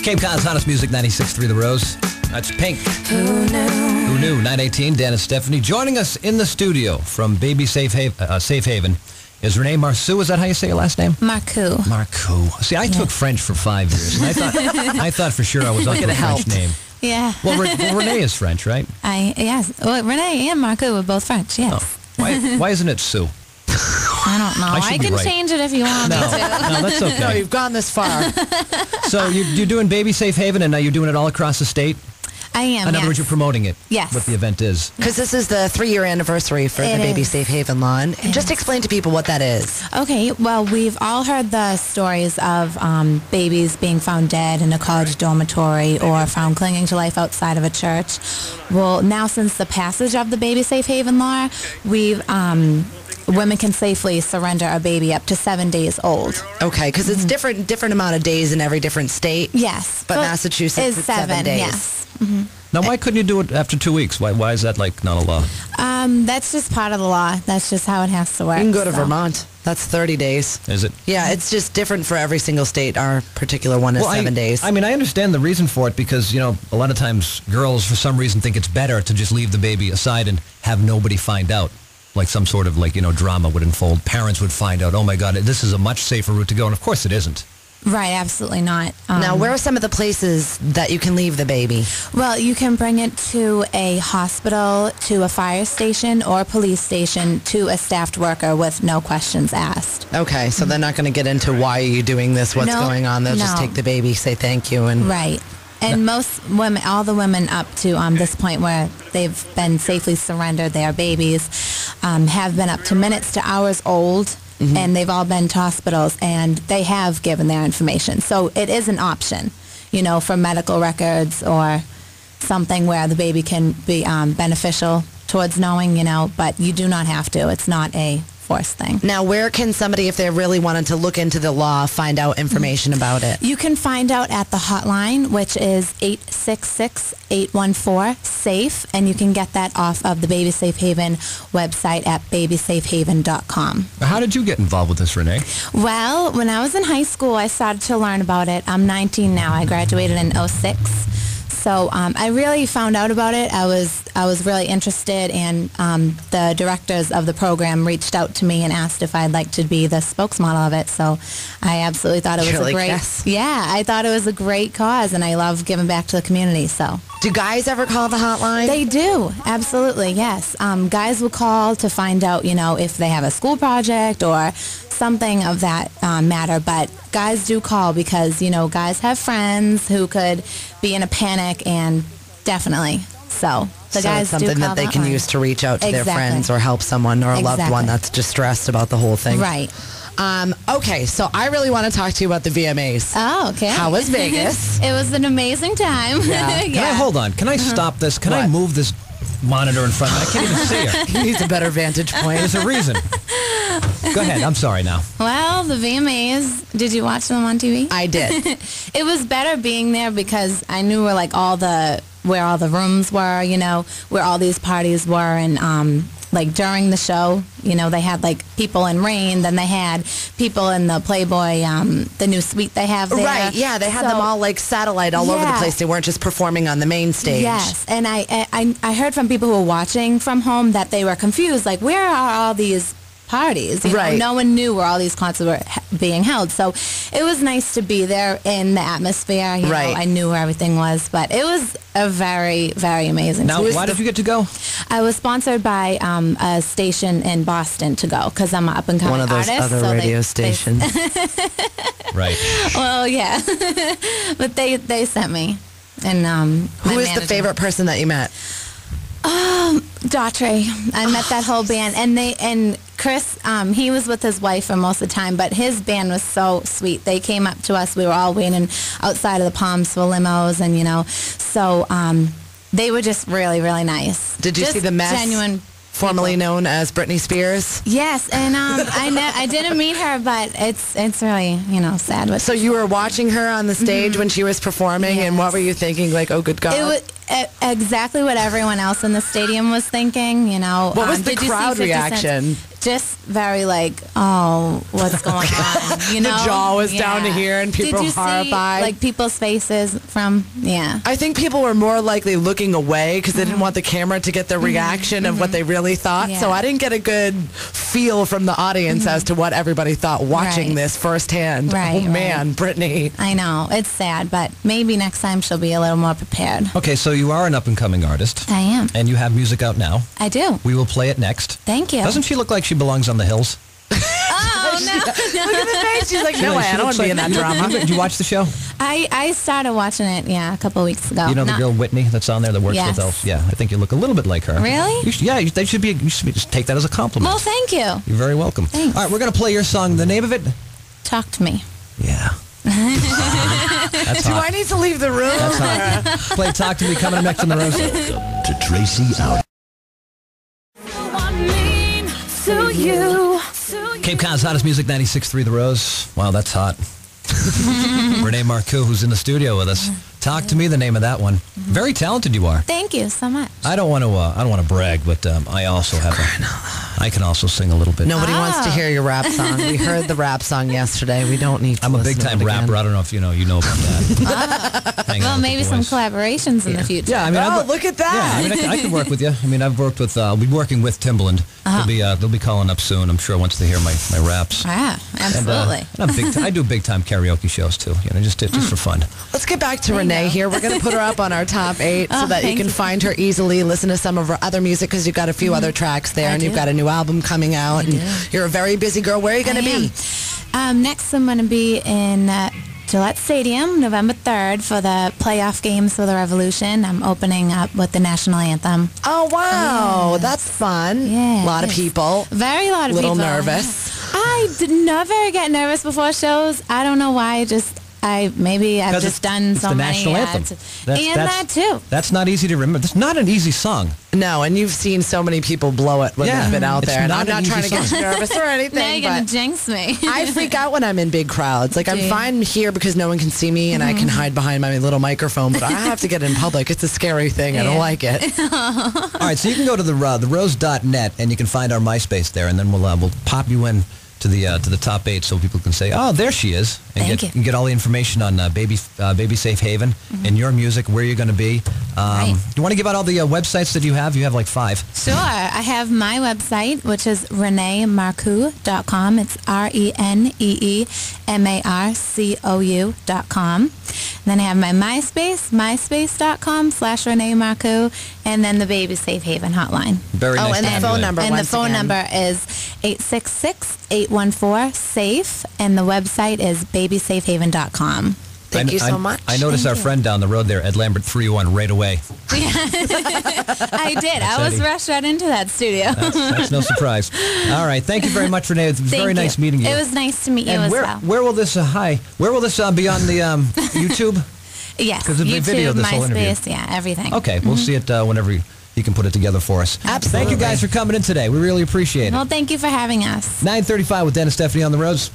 Cape Cod's hottest music, 96.3 The Rose. That's Pink. Who knew? 918, Dan and Stephanie. Joining us in the studio from Baby Safe Haven is Renee Marcou. Is that how you say your last name? Marcou. Marcou. See, I took French for 5 years, and I thought for sure I was on a French name. Yeah. Well, Renee is French, right? Yes. Well, Renee and Marcou were both French, yes. Oh. Why isn't it Sue? I don't know. I can change it if you want me to. No, that's okay. No, you've gone this far. So you're doing Baby Safe Haven, and now you're doing it all across the state? I am, In other words, you're promoting it. Yes. What the event is. Because this is the 3-year anniversary for the Baby Safe Haven law. And just explain to people what that is. Okay, well, we've all heard the stories of babies being found dead in a college dormitory or found clinging to life outside of a church. Well, now since the passage of the Baby Safe Haven law, women can safely surrender a baby up to 7 days old. Okay, because it's different amount of days in every different state. Yes. But Massachusetts is 7 days. Yes. Mm-hmm. Now, why couldn't you do it after 2 weeks? Why is that not a law? That's just part of the law. That's just how it has to work. You can go to Vermont. That's 30 days. Is it? Yeah, it's just different for every single state. Our particular one is 7 days. I mean, I understand the reason for it because, a lot of times girls, for some reason, think it's better to just leave the baby aside and have nobody find out. Like some sort of drama would unfold. Parents would find out, oh my God, this is a much safer route to go. And of course it isn't. Right, absolutely not. Now, where are some of the places that you can leave the baby? Well, you can bring it to a hospital, to a fire station, or a police station, to a staffed worker with no questions asked. Okay, so they're not going to get into why are you doing this, what's going on. They'll just take the baby, say thank you. Right. And most women, all the women up to this point where they've been safely surrendered their babies, have been up to minutes to hours old, and they've all been to hospitals, and they have given their information. So it is an option, for medical records or something where the baby can be beneficial towards knowing, but you do not have to. It's not a forced thing. Now, where can somebody, if they really wanted to look into the law, find out information about it? You can find out at the hotline, which is 866-814-SAFE, and you can get that off of the Baby Safe Haven website at babysafehaven.com. How did you get involved with this, Renee? Well, when I was in high school, I started to learn about it. I'm 19 now. I graduated in 06. So I really found out about it. I was really interested, and the directors of the program reached out to me and asked if I'd like to be the spokesmodel of it. So I absolutely thought it was a great... Yes. Yeah, I thought it was a great cause, and I love giving back to the community. So. Do guys ever call the hotline? They do, absolutely, yes. Guys will call to find out, if they have a school project or something of that matter, but guys do call because, guys have friends who could be in a panic, and definitely, so guys it's something that they can use to reach out to their friends or help someone or a loved one that's distressed about the whole thing. Right. Okay, so I really want to talk to you about the VMAs. Oh, okay. How was Vegas? It was an amazing time. Yeah. Can I hold on? Can I stop this? Can I move this monitor in front of me? I can't even see her. He needs a better vantage point. There's a reason. Go ahead. I'm sorry now. Well, the VMAs, did you watch them on TV? I did. It was better being there because I knew where all the rooms were, where all these parties were, and during the show, they had people in Rain, then they had people in the Playboy, the new suite they have there. Right, yeah, they had them all satellite all over the place. They weren't just performing on the main stage. Yes, and I heard from people who were watching from home that they were confused, where are all these parties? Right. No one knew where all these concerts were being held. So it was nice to be there in the atmosphere. You know, I knew where everything was, but it was a very, very amazing. Now, why did you get to go? I was sponsored by a station in Boston to go because I'm an up-and-coming artist. One of those other radio stations. Right. Well, yeah. But they sent me. And who is the favorite person that you met? Daughtry. I met that whole band, and Chris, he was with his wife for most of the time, but his band was so sweet. They came up to us. We were all waiting outside of the Palms for limos, and so they were just really, really nice. Did you see the mess? Genuine. Formerly known as Britney Spears. Yes, and I didn't meet her, but it's really sad. So you were watching her on the stage when she was performing, and what were you thinking? Like, oh, good God! It was exactly what everyone else in the stadium was thinking. What was the crowd reaction? just very like, oh, what's going on? You know, the jaw was down to here, and people were horrified. See, like people's faces from I think people were more likely looking away because they didn't want the camera to get the reaction of what they really thought. So I didn't get a good feel from the audience as to what everybody thought watching this firsthand. Right, oh man, Brittany. I know, it's sad, but maybe next time she'll be a little more prepared. Okay, so you are an up-and-coming artist. I am. And you have music out now. I do. We will play it next. Thank you. Doesn't she look like she belongs on the hills? Oh, no. Look at the face. She's like, no way, I don't want to be in that drama. Did you watch the show? I started watching it, a couple of weeks ago. You know the girl Whitney that's on there that works with Elf? Yeah, I think you look a little bit like her. Really? You should just take that as a compliment. Well, thank you. You're very welcome. Thanks. All right, we're going to play your song. The name of it? Talk to Me. Yeah. That's Do hot. I need to leave the room? That's hot. Play Talk to Me coming up next on the Rose. Welcome to Tracy Out. Cape Cod's hottest music, 96.3 The Rose. Wow, that's hot. Renee Marcou, who's in the studio with us. Talk to Me, the name of that one. Very talented you are. Thank you so much. I don't want to brag, but I also have I can also sing a little bit. Nobody wants to hear your rap song. We heard the rap song yesterday. We don't need to I'm a listen big time to it rapper. again. I don't know if you know about that. Hanging out Well, with maybe the some boys. collaborations in the future. Yeah, I mean, Look at that. Yeah, I mean, I can work with you. I mean, I've worked with. I'll be working with Timbaland. They'll be calling up soon. I'm sure once they hear my raps. Yeah, absolutely. And I do big time karaoke shows too. Just for fun. Let's get back to Renee here. We're going to put her up on our top 8 so that you can find her easily, listen to some of her other music because you've got a few other tracks there, and you've got a new album coming out, and you're a very busy girl. Where are you going to be? Next, I'm going to be in Gillette Stadium, November 3rd, for the playoff games for the Revolution. I'm opening up with the national anthem. Oh, wow. That's fun. Yeah, a lot of people. Very lot of little people. Nervous. I did never get nervous before shows. I don't know why. I've just done so the many. national anthem. That too. That's not easy to remember. It's not an easy song. No, and you've seen so many people blow it when they've been out It's there. And not I'm not an trying to easy get song. you nervous or anything. Now you're going but to jinx me. I freak out when I'm in big crowds. Like, I'm fine here because no one can see me and I can hide behind my little microphone, but I have to get in public. It's a scary thing. I don't like it. All right, so you can go to the rose.net and you can find our MySpace there, and then we'll pop you in to the top 8 so people can say, oh, there she is, and get all the information on Baby Safe Haven and your music, where you're going to be. You want to give out all the websites that you have? You have like 5. Sure. I have my website, which is reneemarcou.com. It's ReneeMarcou.com. Then I have my MySpace, myspace.com/Renee Marcou, and then the Baby Safe Haven hotline. Very nice. And the phone number. And the phone number is 866-814-SAFE, and the website is babysafehaven.com. Thank you so much. I noticed our friend down the road there, Ed Lambert 301, right away. I did. I was rushed right into that studio. That's no surprise. All right. Thank you very much, Renee. It was very nice meeting you. It was nice to meet you as well. Where will this, Where will this be on the YouTube? Yes. Because it'll be YouTube, video of this whole interview. MySpace, everything. Okay. We'll see it whenever you can put it together for us. Absolutely. Thank you guys for coming in today. We really appreciate it. Well, thank you for having us. 9:35 with Dan and Stephanie on the roads.